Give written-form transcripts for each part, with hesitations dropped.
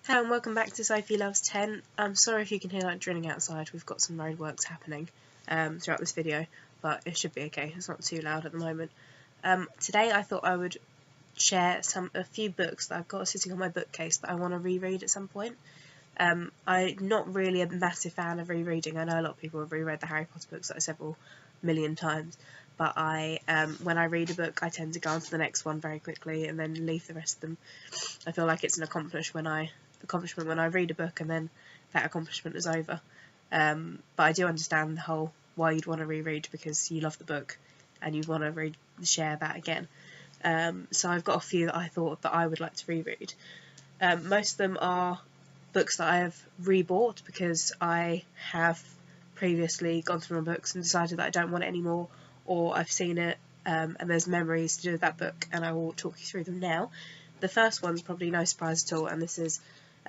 Hello and welcome back to Sophie Loves Tent. I'm sorry if you can hear like drilling outside. We've got some roadworks happening throughout this video, but it should be okay. It's not too loud at the moment. Today I thought I would share a few books that I've got sitting on my bookcase that I want to reread at some point. I'm not really a massive fan of rereading. I know a lot of people have reread the Harry Potter books like several million times, but when I read a book I tend to go on to the next one very quickly and then leave the rest of them. I feel like it's an accomplishment when I read a book and then that accomplishment is over. But I do understand the whole why you'd want to reread, because you love the book and you want to share that again. So I've got a few that I thought that I would like to reread. Most of them are books that I have rebought because I have previously gone through my books and decided that I don't want it anymore, or I've seen it and there's memories to do with that book, and I will talk you through them now. The first one's probably no surprise at all, and this is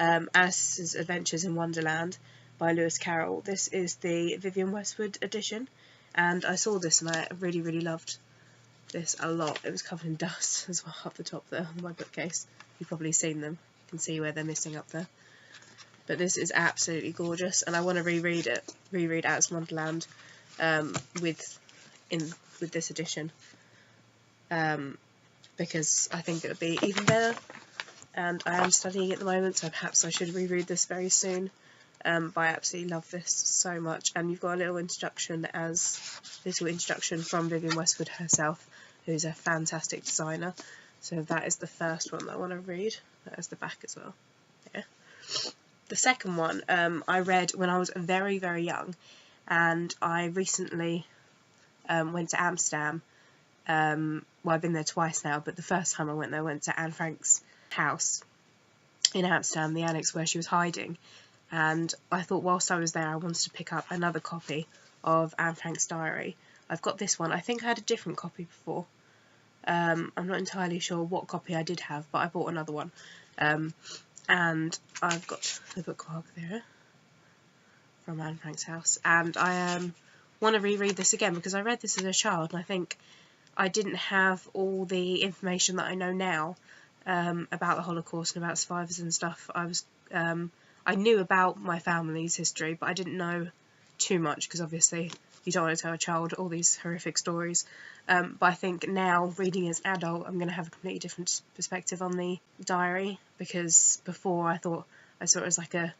Alice's Adventures in Wonderland by Lewis Carroll. This is the Vivienne Westwood edition, and I saw this and I really loved this a lot. It was covered in dust as well up the top there on my bookcase. You've probably seen them. You can see where they're missing up there. But this is absolutely gorgeous, and I want to reread Alice in Wonderland with this edition, because I think it would be even better. And I am studying at the moment, so perhaps I should reread this very soon. But I absolutely love this so much. And you've got a little introduction from Vivienne Westwood herself, who's a fantastic designer. So that is the first one that I want to read. That is the back as well. Yeah. The second one I read when I was very young, and I recently went to Amsterdam. Well, I've been there twice now, but the first time I went there, I went to Anne Frank's house in Amsterdam, the annex where she was hiding, and I thought whilst I was there I wanted to pick up another copy of Anne Frank's diary. I've got this one. I think I had a different copy before. I'm not entirely sure what copy I did have, but I bought another one. And I've got the bookmark there from Anne Frank's house, and I want to reread this again because I read this as a child, and I think I didn't have all the information that I know now about the Holocaust and about survivors and stuff. I knew about my family's history, but I didn't know too much because obviously you don't want to tell a child all these horrific stories. But I think now, reading as an adult, I'm going to have a completely different perspective on the diary, because before I thought I saw it as like a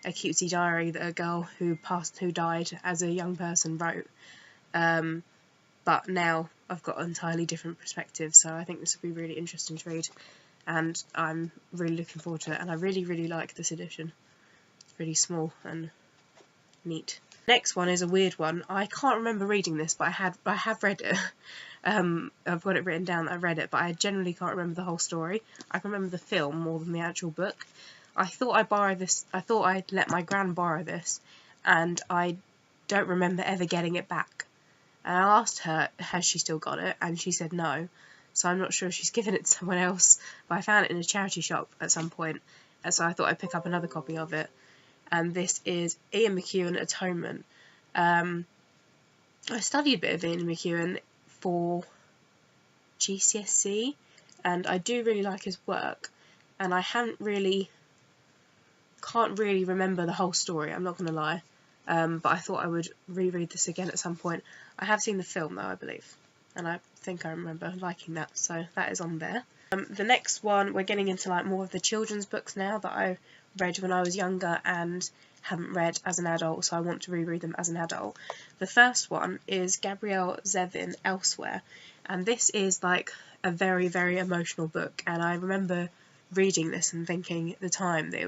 cutesy diary that a girl who died as a young person wrote. But now I've got an entirely different perspective, so I think this will be really interesting to read, and I'm really looking forward to it, and I really like this edition. It's really small and neat. Next one is a weird one. I can't remember reading this, but I have read it. I've got it written down that I read it, but I generally can't remember the whole story. I can remember the film more than the actual book. I thought I'd let my gran borrow this, and I don't remember ever getting it back. And I asked her, has she still got it? And she said no. So I'm not sure if she's given it to someone else, but I found it in a charity shop at some point, and so I thought I'd pick up another copy of it. And this is Ian McEwan, Atonement. I studied a bit of Ian McEwan for GCSE, and I do really like his work, and I can't really remember the whole story, I'm not going to lie. But I thought I would reread this again at some point. I have seen the film though, I believe, and I think I remember liking that, so that is on there. The next one, we're getting into like more of the children's books now that I read when I was younger and haven't read as an adult, so I want to reread them as an adult. The first one is Gabrielle Zevin, Elsewhere, and this is like a very emotional book, and I remember reading this and thinking at the time that it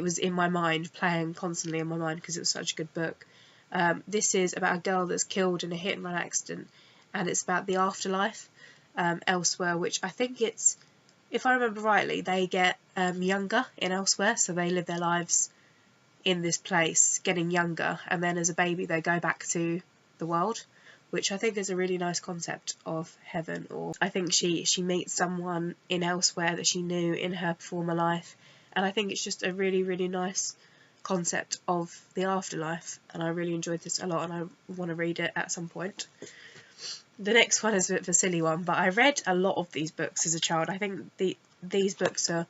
was in my mind, playing constantly in my mind because it was such a good book. This is about a girl that's killed in a hit and run accident, and it's about the afterlife elsewhere, which I think it's, if I remember rightly, they get younger in Elsewhere, so they live their lives in this place getting younger, and then as a baby they go back to the world, which I think is a really nice concept of heaven. Or I think she meets someone in Elsewhere that she knew in her former life, and I think it's just a really nice concept of the afterlife, and I really enjoyed this a lot, and I want to read it at some point. The next one is a bit of a silly one, but I read a lot of these books as a child. I think these books are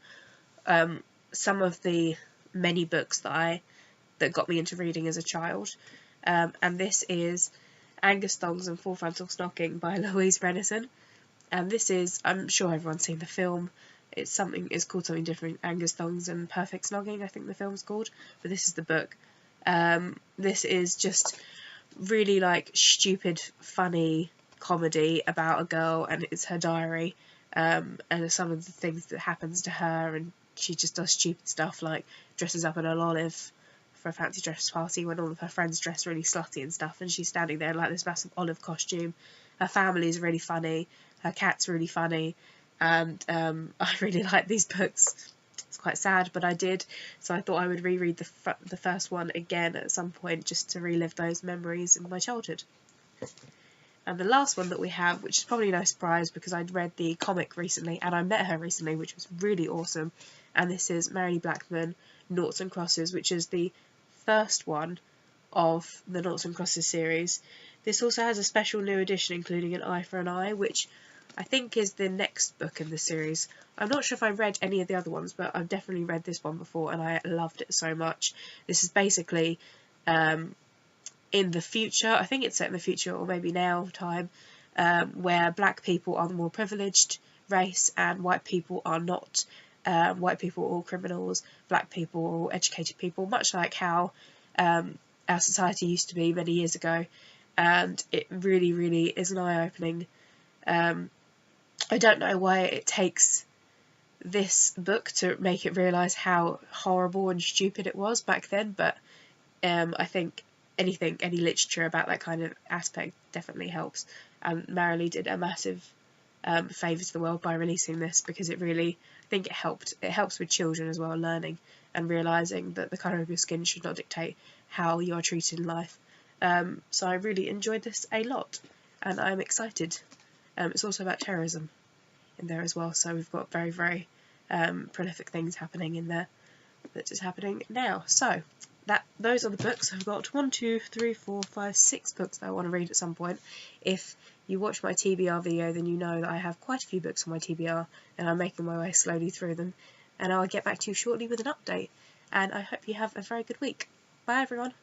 some of the many books that got me into reading as a child. And this is Angus Thongs and Full Frontal Stocking by Louise Renison. And this is, I'm sure everyone's seen the film. It's called something different. Angus Thongs and Perfect Snogging, I think the film's called. But this is the book. This is just really like stupid, funny comedy about a girl, and it's her diary. And some of the things that happens to her, and she just does stupid stuff like dresses up in an olive for a fancy dress party when all of her friends dress really slutty and stuff, and she's standing there in like this massive olive costume. Her family is really funny, her cat's really funny, and I really like these books. It's quite sad, but I did, so I thought I would reread the first one again at some point just to relive those memories in my childhood. And the last one that we have, which is probably no surprise because I'd read the comic recently and I met her recently, which was really awesome, and this is Mary Blackman, Noughts and Crosses, which is the first one of the Noughts and Crosses series. This also has a special new edition including an eye for an eye, which I think is the next book in the series. I'm not sure if I read any of the other ones, but I've definitely read this one before and I loved it so much. This is basically in the future, I think it's set in the future or maybe now time, where black people are the more privileged race and white people are not. White people are all criminals, black people are all educated people, much like how our society used to be many years ago, and it really, really is an eye-opening. I don't know why it takes this book to make it realise how horrible and stupid it was back then, but I think any literature about that kind of aspect definitely helps. And Marilee did a massive favour to the world by releasing this, because it really, I think it helps with children as well, learning and realising that the colour of your skin should not dictate how you are treated in life. So I really enjoyed this a lot and I'm excited. It's also about terrorism in there as well, so we've got very, very prolific things happening in there that is happening now. So those are the books. I've got 1, 2, 3, 4, 5, 6 books that I want to read at some point. If you watch my TBR video, then you know that I have quite a few books on my TBR and I'm making my way slowly through them, and I'll get back to you shortly with an update, and I hope you have a very good week. Bye everyone.